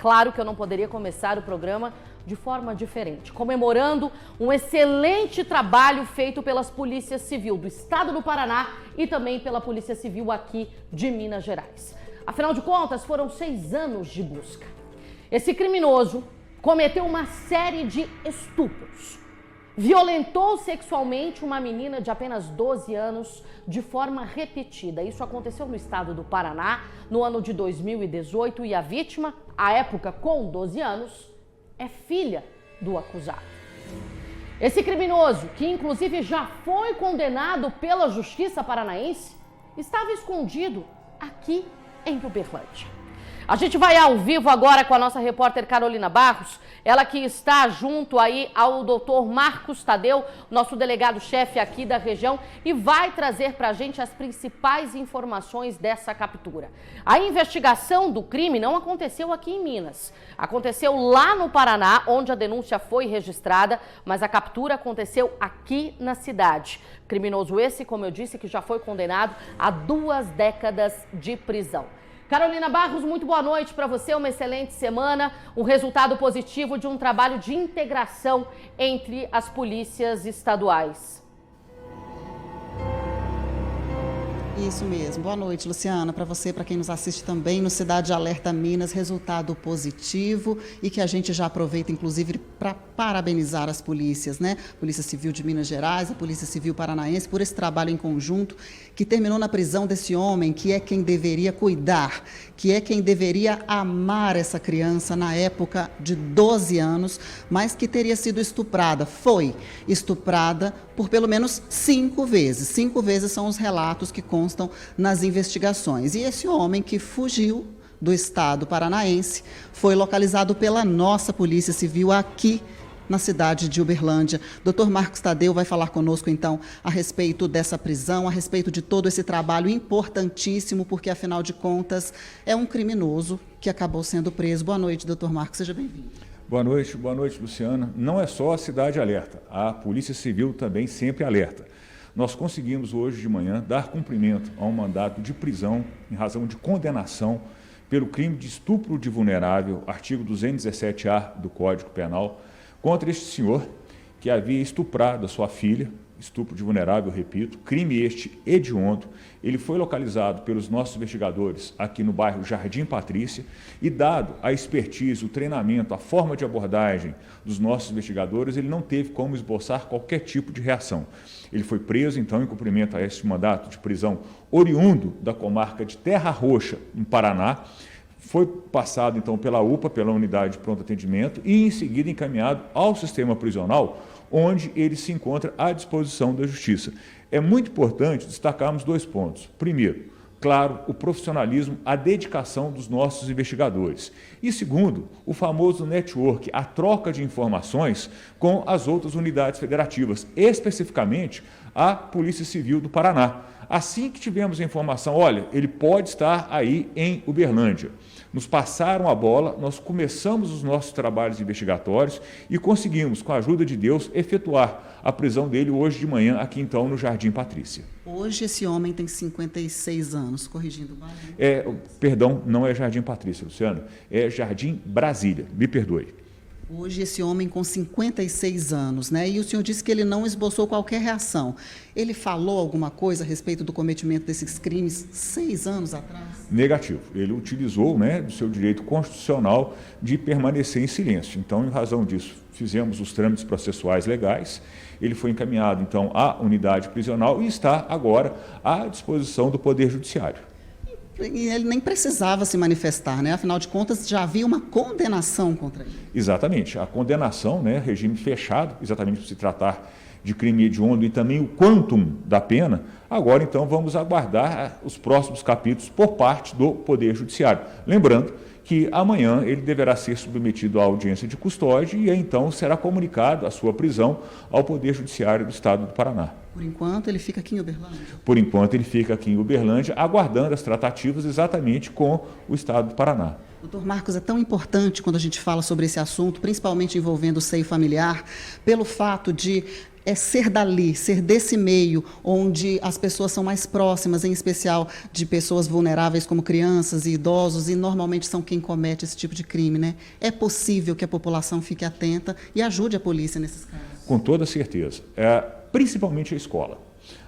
claro que eu não poderia começar o programa de forma diferente, comemorando um excelente trabalho feito pelas polícias civil do estado do Paraná e também pela Polícia Civil aqui de Minas Gerais. Afinal de contas, foram 6 anos de busca. Esse criminoso cometeu uma série de estupros. Violentou sexualmente uma menina de apenas 12 anos de forma repetida. Isso aconteceu no estado do Paraná no ano de 2018 e a vítima, à época com 12 anos, é filha do acusado. Esse criminoso, que inclusive já foi condenado pela Justiça Paranaense, estava escondido aqui em Uberlândia. A gente vai ao vivo agora com a nossa repórter Carolina Barros, ela que está junto aí ao doutor Marcos Tadeu, nosso delegado-chefe aqui da região, e vai trazer para a gente as principais informações dessa captura. A investigação do crime não aconteceu aqui em Minas, aconteceu lá no Paraná, onde a denúncia foi registrada, mas a captura aconteceu aqui na cidade. Criminoso esse, como eu disse, que já foi condenado a 2 décadas de prisão. Carolina Barros, muito boa noite para você, uma excelente semana, um resultado positivo de um trabalho de integração entre as polícias estaduais. Isso mesmo. Boa noite, Luciana, para você, para quem nos assiste também no Cidade Alerta Minas, resultado positivo e que a gente já aproveita, inclusive, para parabenizar as polícias, né? Polícia Civil de Minas Gerais, a Polícia Civil Paranaense, por esse trabalho em conjunto que terminou na prisão desse homem, que é quem deveria cuidar, que é quem deveria amar essa criança na época de 12 anos, mas que teria sido estuprada. Foi estuprada por pelo menos 5 vezes. 5 vezes são os relatos que constam nas investigações. E esse homem que fugiu do estado paranaense foi localizado pela nossa Polícia Civil aqui na cidade de Uberlândia. Dr. Marcos Tadeu vai falar conosco, então, a respeito dessa prisão, a respeito de todo esse trabalho importantíssimo, porque, afinal de contas, é um criminoso que acabou sendo preso. Boa noite, Dr. Marcos, seja bem-vindo. Boa noite, Luciana. Não é só a cidade alerta, a Polícia Civil também sempre alerta. Nós conseguimos hoje de manhã dar cumprimento a um mandato de prisão em razão de condenação pelo crime de estupro de vulnerável, artigo 217-A do Código Penal, contra este senhor que havia estuprado a sua filha, estupro de vulnerável, repito, crime este hediondo. Ele foi localizado pelos nossos investigadores aqui no bairro Jardim Patrícia e, dado a expertise, o treinamento, a forma de abordagem dos nossos investigadores, ele não teve como esboçar qualquer tipo de reação. Ele foi preso, então, em cumprimento a este mandato de prisão oriundo da comarca de Terra Roxa, em Paraná. Foi passado, então, pela UPA, pela Unidade de Pronto Atendimento, e, em seguida, encaminhado ao sistema prisional, onde ele se encontra à disposição da Justiça. É muito importante destacarmos 2 pontos. Primeiro, claro, o profissionalismo, a dedicação dos nossos investigadores. E segundo, o famoso network, a troca de informações com as outras unidades federativas, especificamente a Polícia Civil do Paraná. Assim que tivemos a informação, olha, ele pode estar aí em Uberlândia. Nos passaram a bola, nós começamos os nossos trabalhos investigatórios e conseguimos, com a ajuda de Deus, efetuar a prisão dele hoje de manhã, aqui então no Jardim Patrícia. Hoje esse homem tem 56 anos, corrigindo o bairro. Perdão, não é Jardim Patrícia, Luciano, é Jardim Brasília, me perdoe. Hoje esse homem com 56 anos, né? E o senhor disse que ele não esboçou qualquer reação. Ele falou alguma coisa a respeito do cometimento desses crimes 6 anos atrás? Negativo. Ele utilizou, do seu direito constitucional de permanecer em silêncio. Então, em razão disso, fizemos os trâmites processuais legais. Ele foi encaminhado, então, à unidade prisional e está agora à disposição do Poder Judiciário. E ele nem precisava se manifestar, né? Afinal de contas, já havia uma condenação contra ele. Exatamente. A condenação, regime fechado, exatamente por se tratar de crime hediondo e também o quantum da pena. Agora, então, vamos aguardar os próximos capítulos por parte do Poder Judiciário. Lembrando que amanhã ele deverá ser submetido à audiência de custódia e, então, será comunicado a sua prisão ao Poder Judiciário do Estado do Paraná. Por enquanto, ele fica aqui em Uberlândia? Por enquanto, ele fica aqui em Uberlândia, aguardando as tratativas exatamente com o Estado do Paraná. Doutor Marcos, é tão importante quando a gente fala sobre esse assunto, principalmente envolvendo o seio familiar, pelo fato de ser dali, ser desse meio onde as pessoas são mais próximas, em especial de pessoas vulneráveis como crianças e idosos, e normalmente são quem comete esse tipo de crime, né? É possível que a população fique atenta e ajude a polícia nesses casos? Com toda certeza. Principalmente a escola.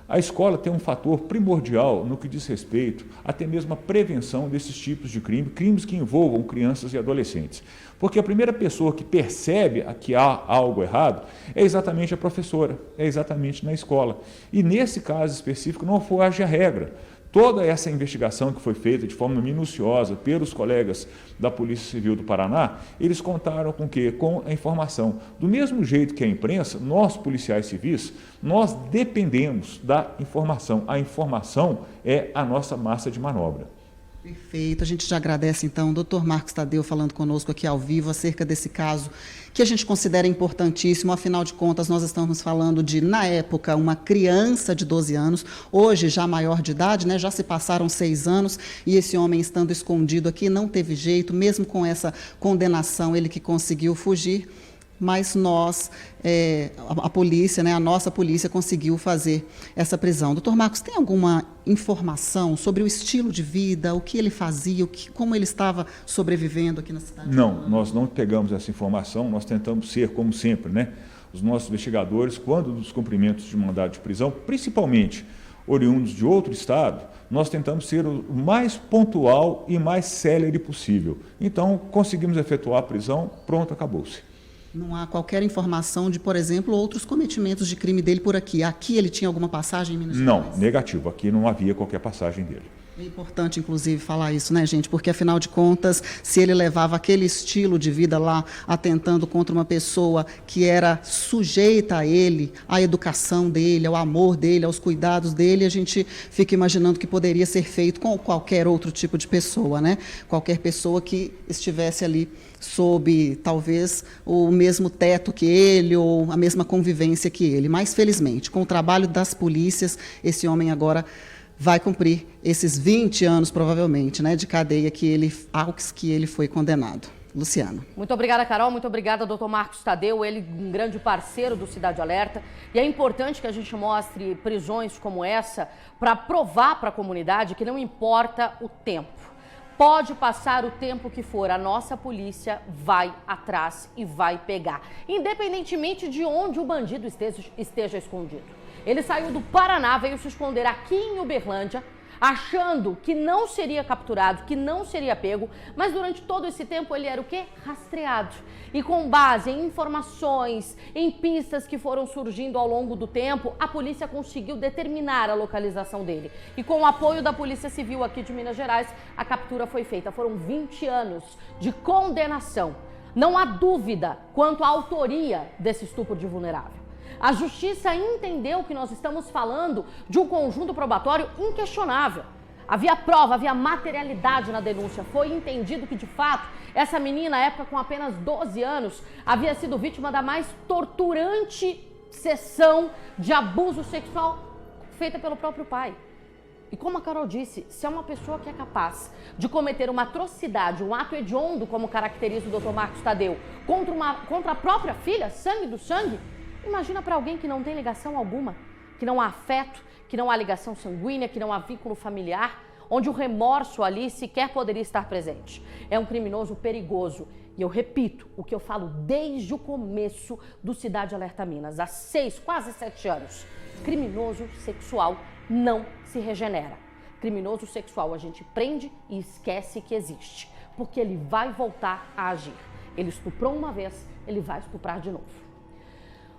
A escola tem um fator primordial no que diz respeito até mesmo à prevenção desses tipos de crimes que envolvam crianças e adolescentes. Porque a primeira pessoa que percebe que há algo errado é exatamente a professora, é exatamente na escola. E nesse caso específico não foge a regra. Toda essa investigação que foi feita de forma minuciosa pelos colegas da Polícia Civil do Paraná, eles contaram com o quê? Com a informação. Do mesmo jeito que a imprensa, nós, policiais civis, nós dependemos da informação. A informação é a nossa massa de manobra. Perfeito, a gente já agradece então o doutor Marcos Tadeu falando conosco aqui ao vivo acerca desse caso que a gente considera importantíssimo, afinal de contas nós estamos falando de, na época, uma criança de 12 anos, hoje já maior de idade, né, já se passaram 6 anos e esse homem estando escondido aqui não teve jeito, mesmo com essa condenação, ele que conseguiu fugir. Mas nós, a polícia, né, a nossa polícia conseguiu fazer essa prisão. Doutor Marcos, tem alguma informação sobre o estilo de vida, o que ele fazia, como ele estava sobrevivendo aqui na cidade? Não, nós não pegamos essa informação, nós tentamos ser, como sempre, né, os nossos investigadores, quando dos cumprimentos de mandado de prisão, principalmente oriundos de outro estado, nós tentamos ser o mais pontual e mais célere possível. Então, conseguimos efetuar a prisão, pronto, acabou-se. Não há qualquer informação de, por exemplo, outros cometimentos de crime dele por aqui. Aqui ele tinha alguma passagem em Minas Gerais? Não, negativo. Aqui não havia qualquer passagem dele. É importante, inclusive, falar isso, né, gente? Porque, afinal de contas, se ele levava aquele estilo de vida lá, atentando contra uma pessoa que era sujeita a ele, à educação dele, ao amor dele, aos cuidados dele, a gente fica imaginando que poderia ser feito com qualquer outro tipo de pessoa, né? Qualquer pessoa que estivesse ali sob, talvez, o mesmo teto que ele ou a mesma convivência que ele. Mas, felizmente, com o trabalho das polícias, esse homem agora vai cumprir esses 20 anos, provavelmente, né, de cadeia aos que ele foi condenado. Luciana. Muito obrigada, Carol. Muito obrigada, doutor Marcos Tadeu. Ele um grande parceiro do Cidade Alerta. E é importante que a gente mostre prisões como essa para provar para a comunidade que não importa o tempo. Pode passar o tempo que for, a nossa polícia vai atrás e vai pegar, independentemente de onde o bandido esteja escondido. Ele saiu do Paraná, veio se esconder aqui em Uberlândia, achando que não seria capturado, que não seria pego, mas durante todo esse tempo ele era o quê? Rastreado. E com base em informações, em pistas que foram surgindo ao longo do tempo, a polícia conseguiu determinar a localização dele. E com o apoio da Polícia Civil aqui de Minas Gerais, a captura foi feita. Foram 20 anos de condenação. Não há dúvida quanto à autoria desse estupro de vulnerável. A justiça entendeu que nós estamos falando de um conjunto probatório inquestionável. Havia prova, havia materialidade na denúncia. Foi entendido que, de fato, essa menina, na época com apenas 12 anos, havia sido vítima da mais torturante sessão de abuso sexual feita pelo próprio pai. E como a Carol disse, se é uma pessoa que é capaz de cometer uma atrocidade, um ato hediondo, como caracteriza o Dr. Marcos Tadeu, contra a própria filha, sangue do sangue, imagina para alguém que não tem ligação alguma, que não há afeto, que não há ligação sanguínea, que não há vínculo familiar, onde o remorso ali sequer poderia estar presente. É um criminoso perigoso. E eu repito o que eu falo desde o começo do Cidade Alerta Minas, há 6, quase 7 anos. Criminoso sexual não se regenera. Criminoso sexual a gente prende e esquece que existe, porque ele vai voltar a agir. Ele estuprou uma vez, ele vai estuprar de novo.